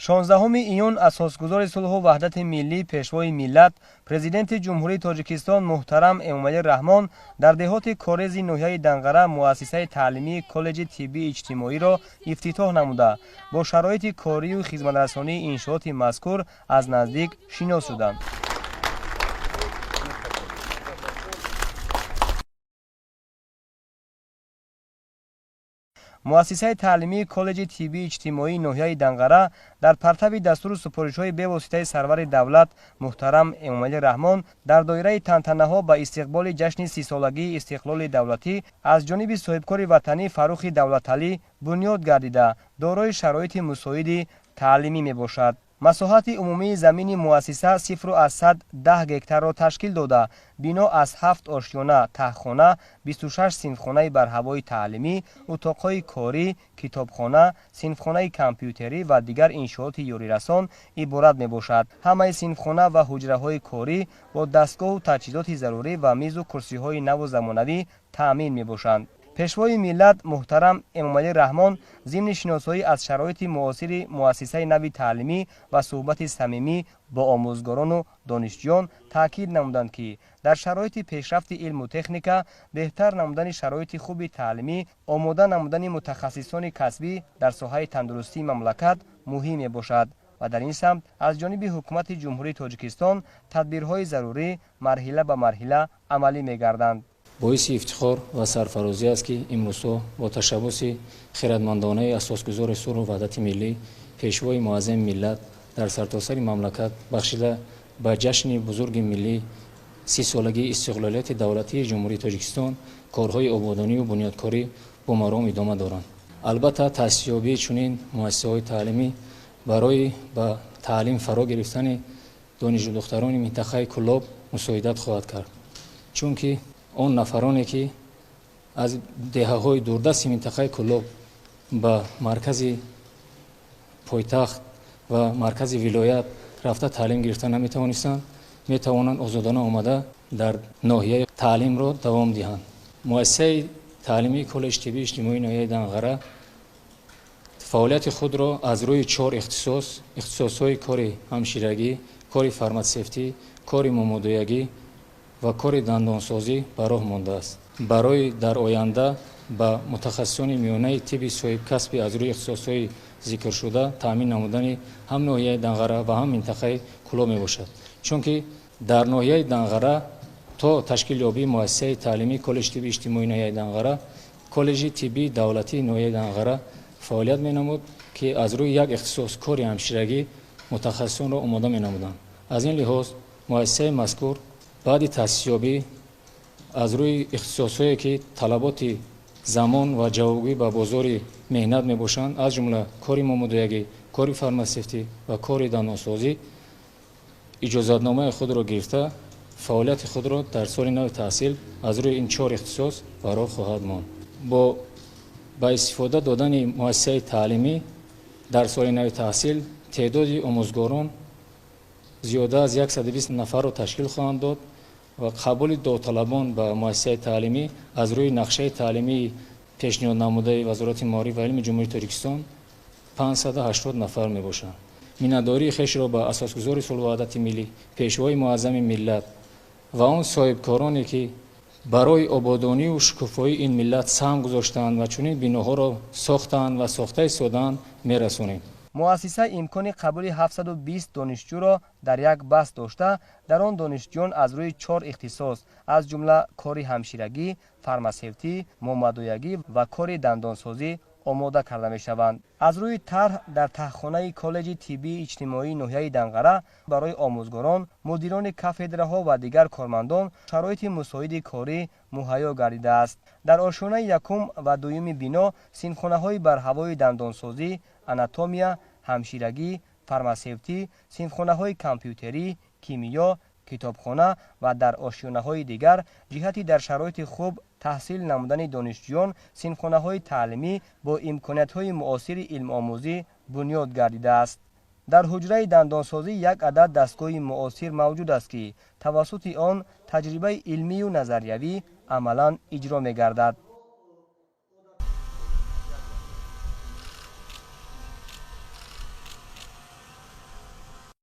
16 ایون اساسگزار صلح و وحدت ملی پیشوای ملت پرزیدنت جمهوری تاجیکستان محترم امامعلی رحمان در دهات کارز نوحه دنقره مؤسسه تعلیمی کالج طبی اجتماعی را افتتاح نموده با شرایط کاری و خدمترسانی انشاءات مذکور از نزدیک شناس شدند. مؤسسه تعلیمی کالج طبی اجتماعی نوحه دنقره در پرتو دستور سپارش‌های به واسطه سرور دولت محترم امامعلی رحمان در دایره تنتنه‌ها به استقبال جشن 30 سالگی استقلال دولتی از جانب صاحبکار وطنی فروخ دولتعلی بنیاد گردیده دارای شرایط مساعد تعلیمی میباشد. مساحت عمومی زمین مؤسسه 0.10 گکتار را تشکیل داده بنا از 7 آشیانه، تهخانه، 26 صنفخانه بر هوای تعلیمی، اتاقهای کاری، کتابخانه، صنفخانه کامپیوتری و دیگر انشاءات یاریرسان عبارت میباشد. همه صنفخانه و حجره های کاری با دستگاه و تجهیزات ضروری و میز و کرسی های نو و زمانوی تأمین میباشند. پیشوای ملت محترم امامعلی رحمان ضمن شناسایی از شرایط معاصر مؤسسه نوی تعلیمی و صحبت صمیمی با آموزگاران و دانشجویان تاکید نمودند که در شرایط پیشرفت علم و تکنیک بهتر نمودن شرایط خوب تعلیمی، آماده نمودن متخصصان کسبی در ساحه تندرستی مملکت مهم باشد و در این سمت از جانب حکومت جمهوری تاجیکستان تدبیرهای ضروری مرحله به مرحله عملی می‌گردند. باعث افتخار و سرفرازی است که امروزها با تشبث خردمندانه اساسگزار صلح و وحدت ملی پیشوای معظم ملت در سرتاسر مملکت بخشیده به جشن بزرگ ملی 30 سالگی استقلالیت دولتی جمهوری تاجیکستان کارهای آبادانی و بنیادکاری با مرام ادامه دارند. البته تأسیس‌یابی چنین مؤسسه‌های تعلیمی برای به تعلیم فرا گرفتن دانشجو دختران منطقه کلاب مساعدت خواهد کرد، چون که آن نفرانی که از دهه‌های دوردست منطقه کلاب به مرکز پایتخت و مرکز ولایت رفته تعلیم گرفتن نمیتوانستند میتوانند آزادانه آمده در ناحیه تعلیم را دوام دهند. مؤسسه تعلیمی کالج طبی اجتماعی نوحه دنقره فعالیت خود را از روی 4 اختصاص‌های کار همشیرگی، کار فارماسیفتی، کار مامودویگی و کار دندانسازی به راه مانده است. برای در آینده به متخصصان میانه طب صاحب کسب از روی اختصاص‌های ذکر شده تامین نمودن هم ناحیه دنقره و هم منطقه کلاب می باشد، چون که در ناحیه دنقره تا تشکیل یابی مؤسسه تعلیمی کالج طبی اجتماعی نوحه دنقره کالج طبی دولتی نوحه دنقره فعالیت می نمود که از روی یک اختصاص کار همشیرگی متخصصان را آماده می نمودند. از این لحاظ مؤسسه مذکور بعد تأسیس‌یابی از روی اختصاص‌هایی که طلبات زمان و جوابگویی به بازار مهنت میباشند از جمله کار مامودویگی، کار فارماسیفتی و کار دندانسازی اجازتنامه خود را گرفته فعالیت خود را در سال نو تحصیل از روی این 4 اختصاص برای خواهد ماند. با استفاده دادن مؤسسه تعلیمی در سال نو تحصیل تعداد آموزگاران زیاده از 120 نفر را تشکیل خواهند داد و قبول داوطلبان به مؤسسه تعلیمی از روی نقشه تعلیمی پیشنهاد نموده وزارت معارف و علم جمهوری تاجیکستان 580 نفر می باشند. مینه‌داری خویش را به اساسگزار صلح و وحدت ملی پیشوای معظم ملت و آن صاحبکارانی که برای آبادانی و شکوفایی این ملت سهم گذاشتند و چنین بناها را ساختند و ساخته ایستادند می‌رسانیم. مؤسسه امکان قبول 720 دانشجو را در یک بست داشته در آن دانشجویان از روی 4 اختصاص از جمله کار همشیرگی، فارماسیفتی، مامودویگی و کار دندانسازی آماده کرده می شوند. از روی طرح در تهخانه کالج طبی اجتماعی نوحه دنقره برای آموزگاران، مدیران کافدرها و دیگر کارمندان شرایط مساعد کاری مهیا گردیده است. در آشیانه یکم و دوم بنا صنفخانه‌های بر هوای دندانسازی، آناتومیا، همشیرگی، فارماسیفتی، صنفخانه‌های کامپیوتری، کیمیا، کتابخانه و در آشیانه‌های دیگر جهتی در شرایط خوب تحصیل نمودن دانشجویان صنفخانه‌های تعلیمی با امکانات‌های معاصر علم آموزی بنیاد گردیده است. در حجره دندانسازی یک عدد دستگاه معاصر موجود است که توسط آن تجربه علمی و نظریوی عملاً اجرا می‌گردد.